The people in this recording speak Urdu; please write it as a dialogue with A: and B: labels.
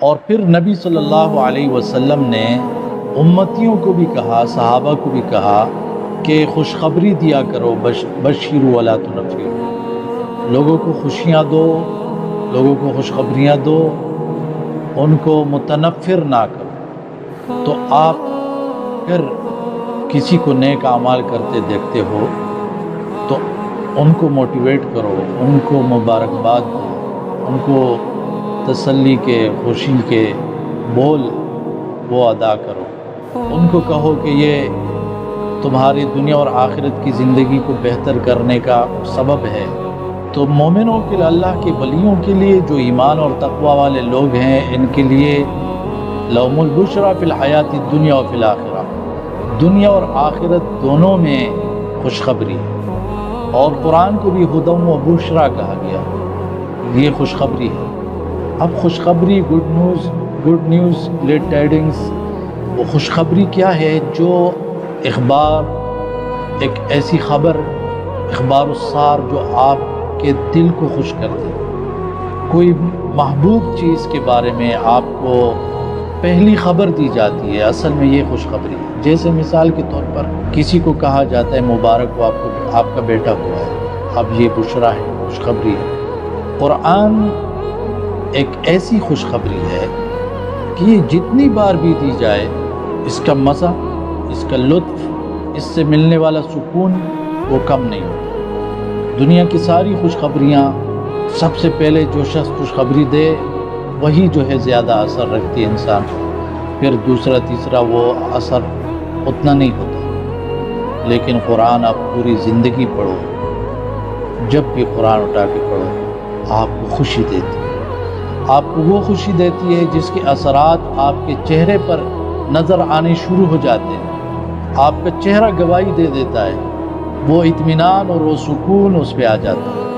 A: اور پھر نبی صلی اللہ علیہ وسلم نے امتیوں کو بھی کہا، صحابہ کو بھی کہا کہ خوشخبری دیا کرو، بشروا ولا تنفروا، لوگوں کو خوشیاں دو، لوگوں کو خوشخبریاں دو، ان کو متنفر نہ کرو۔ تو آپ پھر کسی کو نیک اعمال کرتے دیکھتے ہو تو ان کو موٹیویٹ کرو، ان کو مبارکباد دو، ان کو تسلی کے، خوشی کے بول وہ ادا کرو، ان کو کہو کہ یہ تمہاری دنیا اور آخرت کی زندگی کو بہتر کرنے کا سبب ہے۔ تو مومنوں کے لیے، اللہ کے ولیوں کے لیے، جو ایمان اور تقوی والے لوگ ہیں، ان کے لیے لهم البشریٰ فی الحیات الدنیا و فی الآخرہ، دنیا اور آخرت دونوں میں خوشخبری ہے۔ اور قرآن کو بھی ہدی و بشریٰ کہا گیا، یہ خوشخبری ہے۔ اب خوشخبری، گڈ نیوز، گلیڈ ٹائڈنگز، وہ خوشخبری کیا ہے؟ جو اخبار، ایک ایسی خبر، اخبار السار جو آپ کے دل کو خوش کر دے، کوئی محبوب چیز کے بارے میں آپ کو پہلی خبر دی جاتی ہے، اصل میں یہ خوشخبری ہے۔ جیسے مثال کے طور پر کسی کو کہا جاتا ہے مبارک ہو آپ کا بیٹا ہوا ہے، اب یہ بشرا ہے، خوشخبری ہے۔ قرآن ایک ایسی خوشخبری ہے کہ یہ جتنی بار بھی دی جائے، اس کا مزہ، اس کا لطف، اس سے ملنے والا سکون وہ کم نہیں ہوتا۔ دنیا کی ساری خوشخبریاں، سب سے پہلے جو شخص خوشخبری دے وہی جو ہے زیادہ اثر رکھتی ہے انسان، پھر دوسرا تیسرا وہ اثر اتنا نہیں ہوتا۔ لیکن قرآن آپ پوری زندگی پڑھو، جب بھی قرآن اٹھا کے پڑھو آپ کو خوشی دیتی ہے، آپ کو وہ خوشی دیتی ہے جس کے اثرات آپ کے چہرے پر نظر آنے شروع ہو جاتے ہیں، آپ کا چہرہ گواہی دے دیتا ہے، وہ اطمینان اور وہ سکون اس پہ آ جاتا ہے۔